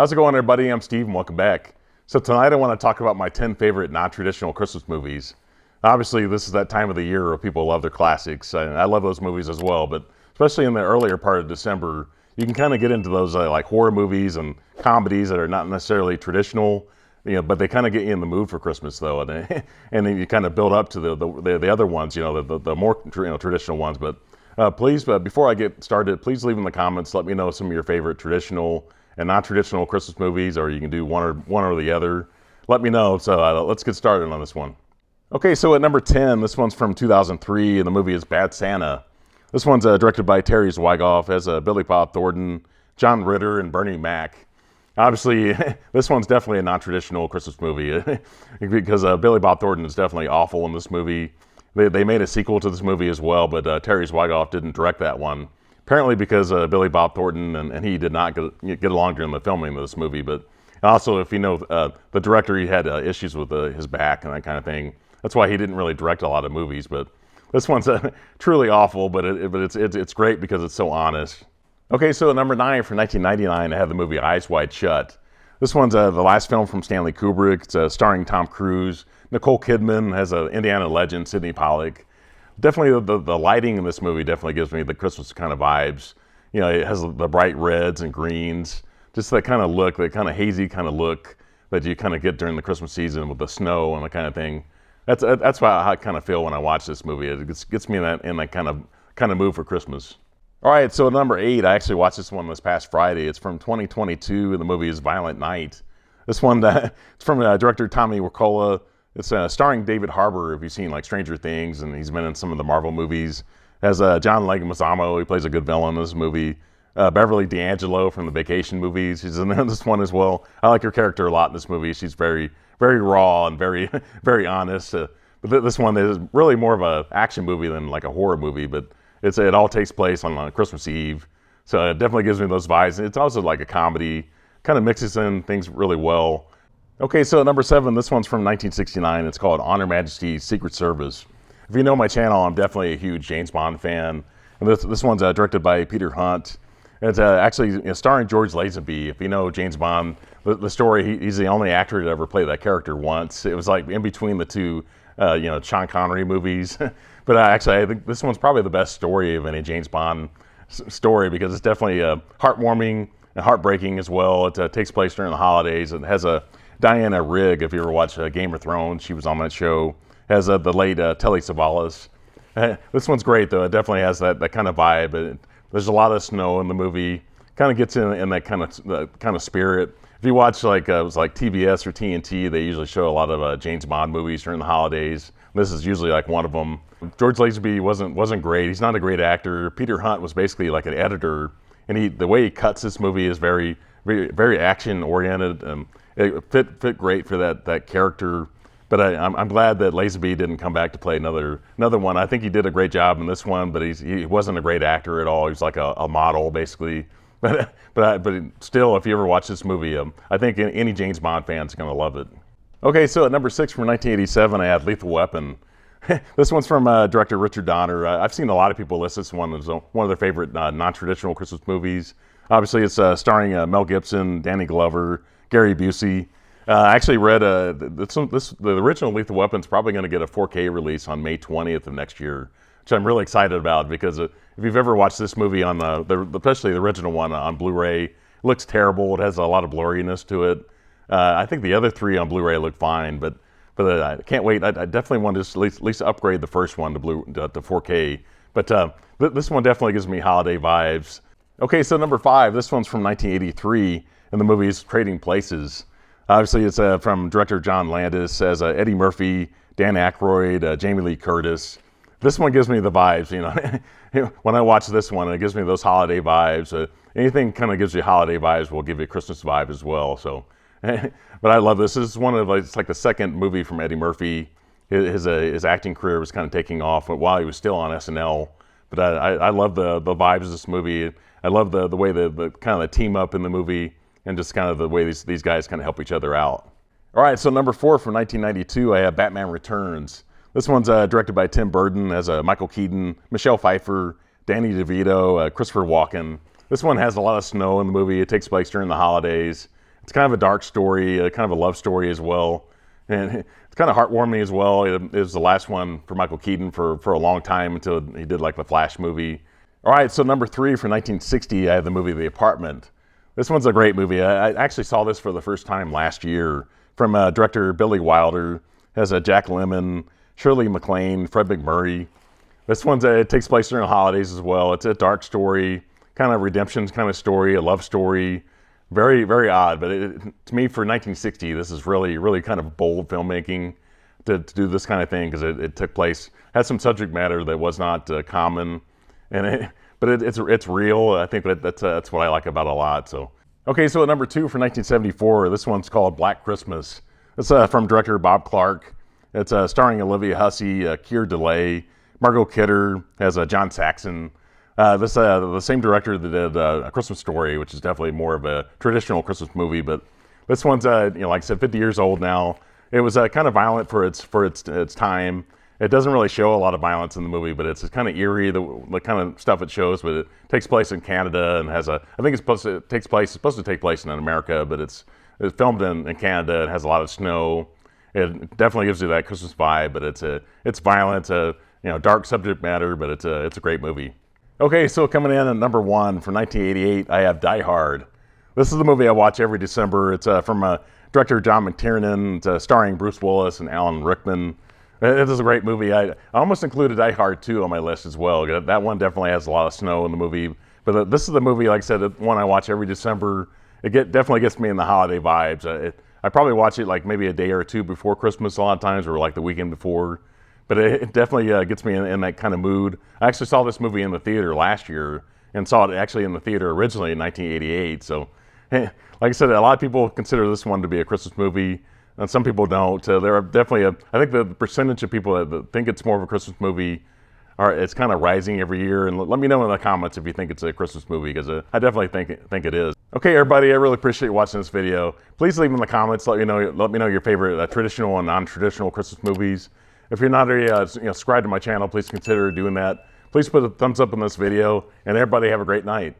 How's it going, everybody? I'm Steve, and welcome back. So tonight I want to talk about my 10 favorite non-traditional Christmas movies. Obviously, this is that time of the year where people love their classics, and I love those movies as well, but especially in the earlier part of December, you can kind of get into those like horror movies and comedies that are not necessarily traditional, but they kind of get you in the mood for Christmas, though, and then you kind of build up to the other ones, the more traditional ones. But please, before I get started, please leave in the comments, let me know some of your favorite traditional and non-traditional Christmas movies, or you can do one or the other. Let me know. So let's get started on this one. Okay, so at number 10, this one's from 2003, and the movie is Bad Santa. This one's directed by Terry Zwigoff, has Billy Bob Thornton, John Ritter, and Bernie Mac. Obviously, this one's definitely a non-traditional Christmas movie because Billy Bob Thornton is definitely awful in this movie. They made a sequel to this movie as well, but Terry Zwigoff didn't direct that one. Apparently because Billy Bob Thornton and he did not get along during the filming of this movie. But also, if you know, the director, he had issues with his back and that kind of thing. That's why he didn't really direct a lot of movies. But this one's truly awful, but it's great because it's so honest. Okay, so at number 9 from 1999, I have the movie Eyes Wide Shut. This one's the last film from Stanley Kubrick. It's starring Tom Cruise, Nicole Kidman, has an Indiana legend, Sidney Pollack. Definitely the lighting in this movie definitely gives me the Christmas kind of vibes. It has the bright reds and greens, just that kind of look, that kind of hazy kind of look that you kind of get during the Christmas season with the snow and the kind of thing. That's how I kind of feel when I watch this movie. It gets me in that kind of mood for Christmas. All right, so at number 8, I actually watched this one this past Friday. It's from 2022, and the movie is Violent Night. This one, it's from director Tommy Wirkola. It's starring David Harbour, if you've seen like Stranger Things, and he's been in some of the Marvel movies. It has John Leguizamo, he plays a good villain in this movie. Beverly D'Angelo from the Vacation movies, she's in this one as well. I like her character a lot in this movie. She's very, very raw and very, very honest. But this one is really more of an action movie than like a horror movie, but it all takes place on Christmas Eve. So it definitely gives me those vibes. It's also like a comedy, kind of mixes in things really well. Okay, so at number 7, this one's from 1969. It's called On Her Majesty's Secret Service. If you know my channel, I'm definitely a huge James Bond fan. And this one's directed by Peter Hunt. It's actually starring George Lazenby. If you know James Bond, the story, he's the only actor to ever play that character once. It was like in between the two, Sean Connery movies. But actually, I think this one's probably the best story of any James Bond story because it's definitely heartwarming and heartbreaking as well. It takes place during the holidays. It has Diana Rigg, if you ever watch Game of Thrones, she was on that show. Has the late Telly Savalas. This one's great, though. It definitely has that kind of vibe. There's a lot of snow in the movie. Kind of gets in that kind of spirit. If you watch it was like TBS or TNT, they usually show a lot of James Bond movies during the holidays. This is usually like one of them. George Lazenby wasn't great. He's not a great actor. Peter Hunt was basically like an editor, and the way he cuts this movie is very, very, very action oriented. It fit great for that character, but I'm glad that Lazenby didn't come back to play another one. I think he did a great job in this one, but he wasn't a great actor at all. He was like a model basically. But still, if you ever watch this movie, I think any James Bond fan's gonna love it. Okay, so at number 6 from 1987, I have Lethal Weapon. This one's from director Richard Donner. I've seen a lot of people list this one as one of their favorite non-traditional Christmas movies. Obviously, it's starring Mel Gibson, Danny Glover, Gary Busey. I actually read the original Lethal Weapon is probably going to get a 4K release on May 20th of next year, which I'm really excited about because if you've ever watched this movie on especially the original one on Blu-ray, it looks terrible. It has a lot of blurriness to it. I think the other 3 on Blu-ray look fine, but I can't wait. I definitely want to at least upgrade the first one to 4K. But this one definitely gives me holiday vibes. Okay, so number 5, this one's from 1983, and the movie is Trading Places. Obviously, it's from director John Landis, has Eddie Murphy, Dan Aykroyd, Jamie Lee Curtis. This one gives me the vibes, When I watch this one, it gives me those holiday vibes. Anything kind of gives you holiday vibes will give you a Christmas vibe as well. So, but I love this. This is one of it's like the second movie from Eddie Murphy. His acting career was kind of taking off while he was still on SNL. But I love the vibes of this movie. I love the way the kind of the team up in the movie, and just kind of the way these guys kind of help each other out. All right, so number 4 from 1992, I have Batman Returns. This one's directed by Tim Burton, has Michael Keaton, Michelle Pfeiffer, Danny DeVito, Christopher Walken. This one has a lot of snow in the movie. It takes place during the holidays. It's kind of a dark story, kind of a love story as well. And it's kind of heartwarming as well. It was the last one for Michael Keaton for a long time until he did like the Flash movie. All right, so number 3 for 1960, I have the movie The Apartment. This one's a great movie. I actually saw this for the first time last year from director Billy Wilder. It has Jack Lemmon, Shirley MacLaine, Fred MacMurray. This one's it takes place during the holidays as well. It's a dark story, kind of redemption kind of story, a love story. Very, very odd, but to me, for 1960, this is really kind of bold filmmaking to do this kind of thing, because it took place, had some subject matter that was not common, but it's real. I think that's what I like about it a lot. So, okay, so at number 2 for 1974, this one's called Black Christmas. It's from director Bob Clark. It's starring Olivia Hussey, Keir Dullea, Margot Kidder, has John Saxon. The same director that did A Christmas Story, which is definitely more of a traditional Christmas movie, but this one's like I said, 50 years old now. It was kind of violent for its time. It doesn't really show a lot of violence in the movie, but it's kind of eerie, the kind of stuff it shows. But it takes place in Canada and I think it's supposed to take place in America, but it's filmed in Canada. It has a lot of snow. It definitely gives you that Christmas vibe, but it's violent, dark subject matter, but it's a great movie. Okay, so coming in at number 1 for 1988, I have Die Hard. This is the movie I watch every December. It's from director John McTiernan. It's starring Bruce Willis and Alan Rickman. It is a great movie. I almost included Die Hard 2 on my list as well. That one definitely has a lot of snow in the movie. But this is the movie, like I said, the one I watch every December. It definitely gets me in the holiday vibes. I probably watch it like maybe a day or two before Christmas a lot of times, or like the weekend before. But it definitely gets me in that kind of mood. I actually saw this movie in the theater last year and saw it actually in the theater originally in 1988. So, like I said, a lot of people consider this one to be a Christmas movie, and some people don't. There are definitely I think the percentage of people that think it's more of a Christmas movie it's kind of rising every year. And let me know in the comments if you think it's a Christmas movie, because I definitely think it is. Okay, everybody, I really appreciate watching this video. Please leave in the comments. Let me know your favorite traditional and non-traditional Christmas movies. If you're not already subscribed to my channel, please consider doing that. Please put a thumbs up on this video, and everybody have a great night.